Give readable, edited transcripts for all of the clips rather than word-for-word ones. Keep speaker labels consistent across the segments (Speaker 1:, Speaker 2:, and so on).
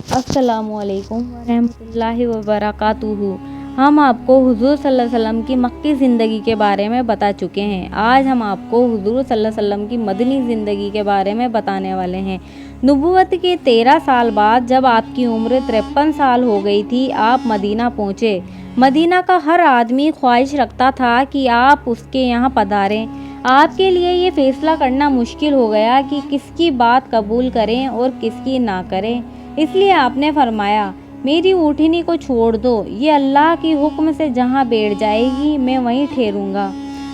Speaker 1: السلام علیکم ورحمۃ اللہ وبرکاتہ۔ ہم آپ کو حضور صلی اللہ علیہ وسلم کی مکی زندگی کے بارے میں بتا چکے ہیں۔ آج ہم آپ کو حضور صلی اللہ علیہ وسلم کی مدنی زندگی کے بارے میں بتانے والے ہیں۔ نبوت کے 13 سال بعد جب آپ کی عمر 53 سال ہو گئی تھی، آپ مدینہ پہنچے۔ مدینہ کا ہر آدمی خواہش رکھتا تھا کہ آپ اس کے یہاں پدھاریں۔ آپ کے لیے یہ فیصلہ کرنا مشکل ہو گیا کہ کس کی بات قبول کریں اور کس کی نہ کریں۔ اس لیے آپ نے فرمایا، میری اونٹنی کو چھوڑ دو، یہ اللہ کے حکم سے جہاں بیٹھ جائے گی میں وہیں ٹھہروں گا۔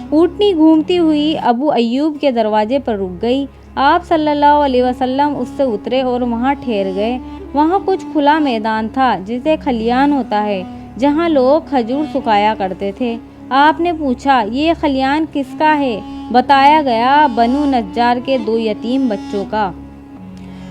Speaker 1: اونٹنی گھومتی ہوئی ابو ایوب کے دروازے پر رک گئی۔ آپ صلی اللہ علیہ وسلم اس سے اترے اور وہاں ٹھہر گئے۔ وہاں کچھ کھلا میدان تھا جسے کھلیان ہوتا ہے، جہاں لوگ کھجور سکھایا کرتے تھے۔ آپ نے پوچھا، یہ کھلیان کس کا ہے؟ بتایا گیا، بنو نجار کے 2 یتیم بچوں کا۔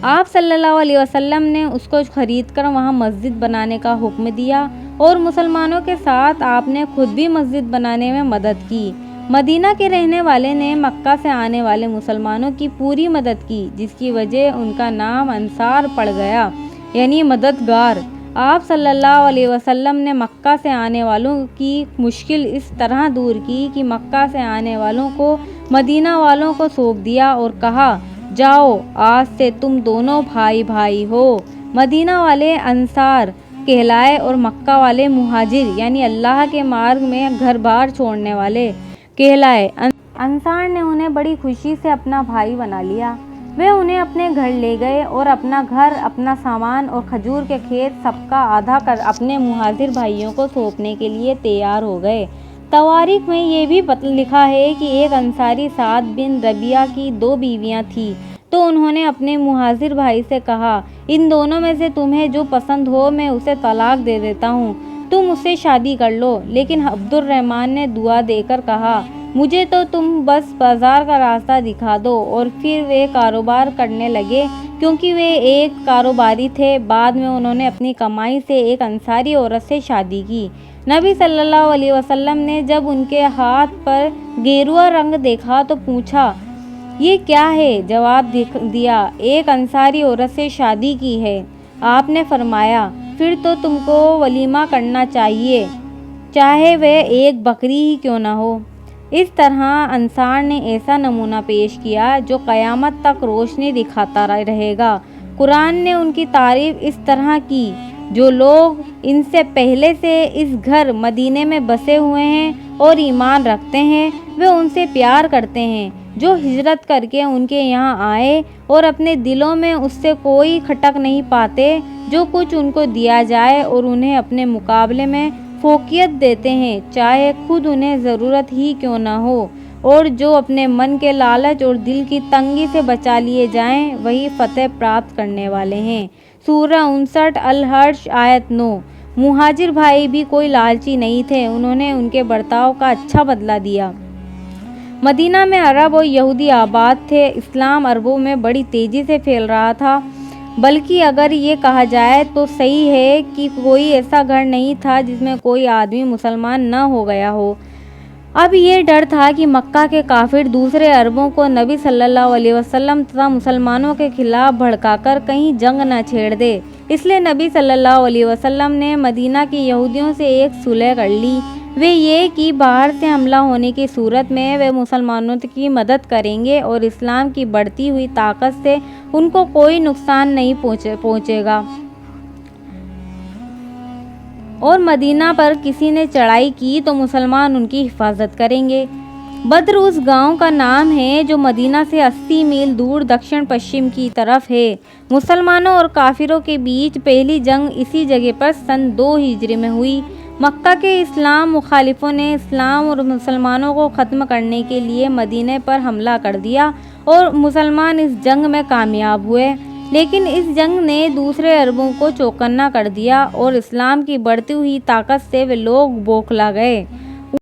Speaker 1: آپ صلی اللہ علیہ وسلم نے اس کو خرید کر وہاں مسجد بنانے کا حکم دیا اور مسلمانوں کے ساتھ آپ نے خود بھی مسجد بنانے میں مدد کی۔ مدینہ کے رہنے والے نے مکہ سے آنے والے مسلمانوں کی پوری مدد کی، جس کی وجہ ان کا نام انصار پڑ گیا، یعنی مددگار۔ آپ صلی اللہ علیہ وسلم نے مکہ سے آنے والوں کی مشکل اس طرح دور کی کہ مکہ سے آنے والوں کو مدینہ والوں کو سونپ دیا اور کہا، جاؤ، آج سے تم دونوں بھائی بھائی ہو۔ مدینہ والے انصار کہلائے اور مکہ والے مہاجر، یعنی اللہ کے مارگ میں گھر بار چھوڑنے والے کہلائے۔ انصار نے انہیں بڑی خوشی سے اپنا بھائی بنا لیا۔ وہ انہیں اپنے گھر لے گئے اور اپنا گھر، اپنا سامان اور کھجور کے کھیت سب کا آدھا کر اپنے مہاجر بھائیوں کو سونپنے کے لیے تیار ہو گئے۔ تواریخ میں یہ بھی لکھا ہے کہ ایک انصاری سعد بن ربیعہ کی 2 بیویاں تھیں، تو انہوں نے اپنے مہاجر بھائی سے کہا، ان دونوں میں سے تمہیں جو پسند ہو میں اسے طلاق دے دیتا ہوں، تم اس سے شادی کر لو۔ لیکن عبد الرحمن نے دعا دے کر کہا، مجھے تو تم بس بازار کا راستہ دکھا دو۔ اور پھر وہ کاروبار کرنے لگے، کیونکہ وہ ایک کاروباری تھے۔ بعد میں انہوں نے اپنی کمائی سے ایک انصاری عورت سے شادی کی۔ نبی صلی اللہ علیہ وسلم نے جب ان کے ہاتھ پر گیروا رنگ دیکھا تو پوچھا، یہ کیا ہے؟ جواب دیا، ایک انصاری عورت سے شادی کی ہے۔ آپ نے فرمایا، پھر تو تم کو ولیمہ کرنا چاہیے، چاہے وہ ایک بکری ہی کیوں نہ ہو۔ اس طرح انصار نے ایسا نمونہ پیش کیا جو قیامت تک روشنی دکھاتا رہے گا۔ قرآن نے ان کی تعریف اس طرح کی، جو لوگ ان سے پہلے سے اس گھر مدینے میں بسے ہوئے ہیں اور ایمان رکھتے ہیں، وہ ان سے پیار کرتے ہیں۔ جو ہجرت کر کے ان کے یہاں آئے اور اپنے دلوں میں اس سے کوئی کھٹک نہیں پاتے، جو کچھ ان کو دیا جائے اور انہیں اپنے مقابلے میں فوقیت دیتے ہیں، چاہے خود انہیں ضرورت ہی کیوں نہ ہو، اور جو اپنے من کے لالچ اور دل کی تنگی سے بچا لیے جائیں، وہی فتح پراپت کرنے والے ہیں۔ سورہ 59 الحج آیت 9۔ مہاجر بھائی بھی کوئی لالچی نہیں تھے، انہوں نے ان کے برتاؤ کا اچھا بدلہ دیا۔ مدینہ میں عرب اور یہودی آباد تھے۔ اسلام عربوں میں بڑی تیزی سے پھیل رہا تھا، بلکہ اگر یہ کہا جائے تو صحیح ہے کہ کوئی ایسا گھر نہیں تھا جس میں کوئی آدمی مسلمان نہ ہو گیا ہو۔ اب یہ ڈر تھا کہ مکہ کے کافر دوسرے عربوں کو نبی صلی اللہ علیہ وسلم تથا مسلمانوں کے خلاف بھڑکا کر کہیں جنگ نہ چھیڑ دے۔ اس لیے نبی صلی اللہ علیہ وسلم نے مدینہ کے یہودیوں سے ایک صلح کر لی، وہ یہ کہ باہر سے حملہ ہونے کی صورت میں وہ مسلمانوں کی مدد کریں گے اور اسلام کی بڑھتی ہوئی طاقت سے ان کو کوئی نقصان نہیں پہنچے گا۔ اور مدینہ پر کسی نے چڑھائی کی تو مسلمان ان کی حفاظت کریں گے۔ بدر اس گاؤں کا نام ہے جو مدینہ سے 80 میل دور دکشن پشچم کی طرف ہے۔ مسلمانوں اور کافروں کے بیچ پہلی جنگ اسی جگہ پر سن 2 ہجری میں ہوئی۔ مکہ کے اسلام مخالفوں نے اسلام اور مسلمانوں کو ختم کرنے کے لیے مدینہ پر حملہ کر دیا اور مسلمان اس جنگ میں کامیاب ہوئے، لیکن اس جنگ نے دوسرے عربوں کو چوکنا کر دیا اور اسلام کی بڑھتی ہوئی طاقت سے وہ لوگ بوکھلا گئے۔